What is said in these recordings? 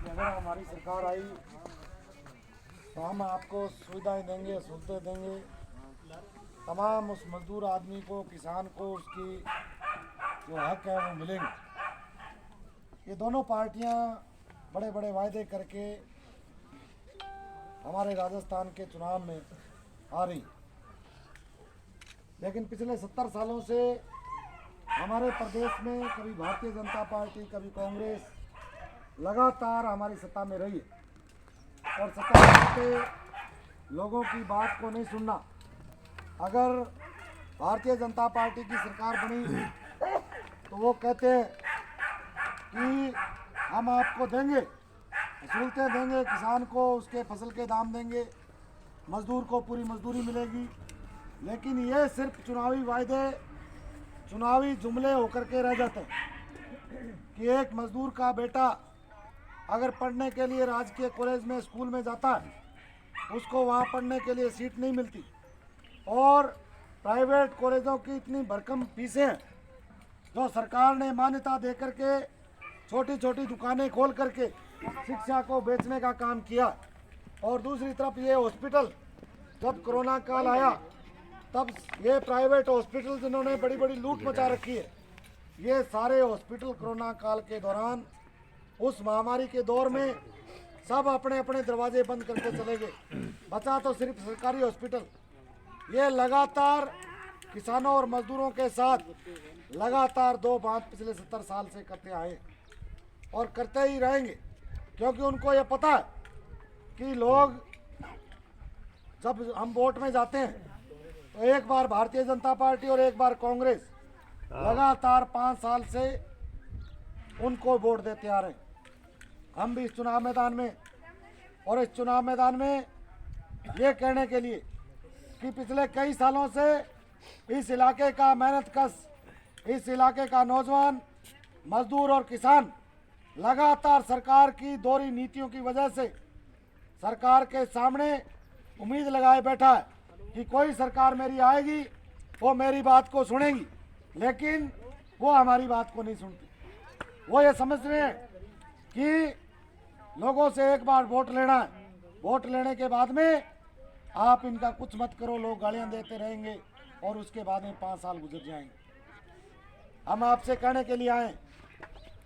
अगर हमारी सरकार आई तो हम आपको सुविधाएं देंगे, सहूलतें देंगे। तमाम उस मजदूर आदमी को, किसान को उसकी जो हक है वो मिलेंगे। ये दोनों पार्टियां बड़े बड़े वायदे करके हमारे राजस्थान के चुनाव में आ रही, लेकिन पिछले 70 सालों से हमारे प्रदेश में कभी भारतीय जनता पार्टी, कभी कांग्रेस लगातार हमारी सत्ता में रही है और सत्ता में लोगों की बात को नहीं सुनना। अगर भारतीय जनता पार्टी की सरकार बनी तो वो कहते हैं कि हम आपको देंगे, सहूलतें देंगे, किसान को उसके फसल के दाम देंगे, मजदूर को पूरी मजदूरी मिलेगी। लेकिन ये सिर्फ चुनावी वायदे, चुनावी जुमले होकर के रह जाते हैं कि एक मजदूर का बेटा अगर पढ़ने के लिए राजकीय कॉलेज में, स्कूल में जाता है, उसको वहाँ पढ़ने के लिए सीट नहीं मिलती और प्राइवेट कॉलेजों की इतनी भरकम फीसें हैं जो सरकार ने मान्यता दे करके छोटी छोटी दुकानें खोल करके शिक्षा को बेचने का काम किया। और दूसरी तरफ ये हॉस्पिटल, जब कोरोना काल आया तब ये प्राइवेट हॉस्पिटल जिन्होंने बड़ी बड़ी लूट मचा रखी है, ये सारे हॉस्पिटल कोरोना काल के दौरान, उस महामारी के दौर में सब अपने अपने दरवाजे बंद करके चले गए। बचा तो सिर्फ सरकारी हॉस्पिटल। ये लगातार किसानों और मजदूरों के साथ लगातार दो बात पिछले 70 साल से करते आए और करते ही रहेंगे, क्योंकि उनको ये पता है कि लोग जब हम वोट में जाते हैं तो एक बार भारतीय जनता पार्टी और एक बार कांग्रेस, लगातार 5 साल से उनको वोट देते आ रहे हैं। हम भी इस चुनाव मैदान में, और इस चुनाव मैदान में ये कहने के लिए कि पिछले कई सालों से इस इलाके का मेहनत कश, इस इलाके का नौजवान, मजदूर और किसान लगातार सरकार की दोहरी नीतियों की वजह से सरकार के सामने उम्मीद लगाए बैठा है कि कोई सरकार मेरी आएगी, वो मेरी बात को सुनेगी, लेकिन वो हमारी बात को नहीं सुनती। वो ये समझ रहे हैं कि लोगों से एक बार वोट लेना है, वोट लेने के बाद में आप इनका कुछ मत करो, लोग गालियां देते रहेंगे और उसके बाद में 5 साल गुजर जाएंगे। हम आपसे कहने के लिए आए,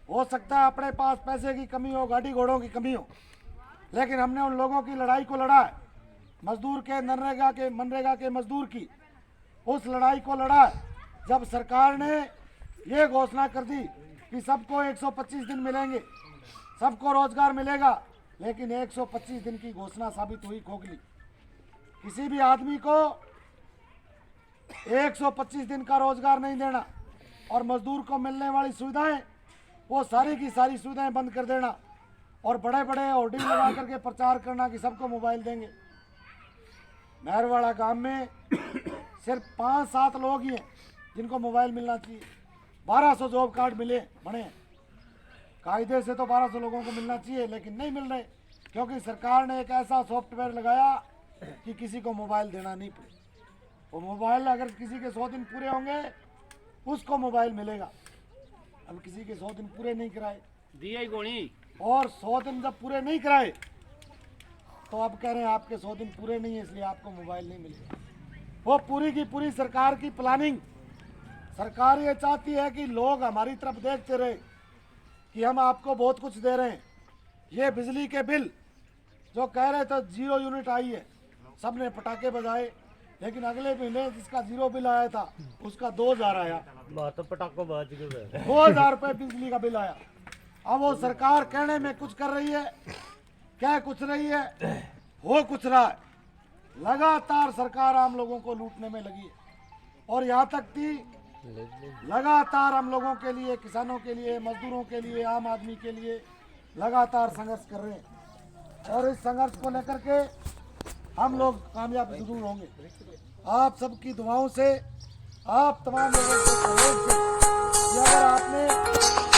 हो सकता है अपने पास पैसे की कमी हो, गाड़ी घोड़ों की कमी हो, लेकिन हमने उन लोगों की लड़ाई को लड़ा है, मजदूर के, मनरेगा के मजदूर की उस लड़ाई को लड़ा है जब सरकार ने ये घोषणा कर दी कि सबको 125 दिन मिलेंगे, सबको रोजगार मिलेगा, लेकिन 125 दिन की घोषणा साबित हुई खोखली। किसी भी आदमी को 125 दिन का रोजगार नहीं देना और मजदूर को मिलने वाली सुविधाएं, वो सारी की सारी सुविधाएं बंद कर देना और बड़े बड़े होर्डिंग लगा करके प्रचार करना कि सबको मोबाइल देंगे। मेहरवाड़ा गांव में सिर्फ 5-7 लोग ही हैं जिनको मोबाइल मिलना चाहिए। 1200 जॉब कार्ड मिले बने, कायदे से तो 1200 लोगों को मिलना चाहिए, लेकिन नहीं मिल रहे, क्योंकि सरकार ने एक ऐसा सॉफ्टवेयर लगाया कि किसी को मोबाइल देना नहीं पड़े। वो मोबाइल अगर किसी के 100 दिन पूरे होंगे उसको मोबाइल मिलेगा। अब किसी के 100 दिन पूरे नहीं कराए दिया ही गोनी, और 100 दिन जब पूरे नहीं कराए तो अब कह रहे हैं आपके 100 दिन पूरे नहीं है इसलिए आपको मोबाइल नहीं मिलेगा। वो पूरी की पूरी सरकार की प्लानिंग। सरकार ये चाहती है कि लोग हमारी तरफ देखते रहे कि हम आपको बहुत कुछ दे रहे हैं। ये बिजली के बिल जो कह रहे थे 0 यूनिट आई है, सब ने पटाखे बजाए, लेकिन अगले महीने जिसका 0 बिल आया था उसका 2000 आया। बात तो पटाखों बाज गए, 2000 रुपये बिजली का बिल आया। अब वो सरकार कहने में कुछ कर रही है, क्या कुछ रही है, हो कुछ रहा है। लगातार सरकार आम लोगों को लूटने में लगी है और यहाँ तक कि लगातार हम लोगों के लिए, किसानों के लिए, मजदूरों के लिए, आम आदमी के लिए लगातार संघर्ष कर रहे हैं और इस संघर्ष को लेकर के हम लोग कामयाब जरूर होंगे। आप सबकी दुआओं से, आप तमाम लोगों के सहयोग से, अगर आपने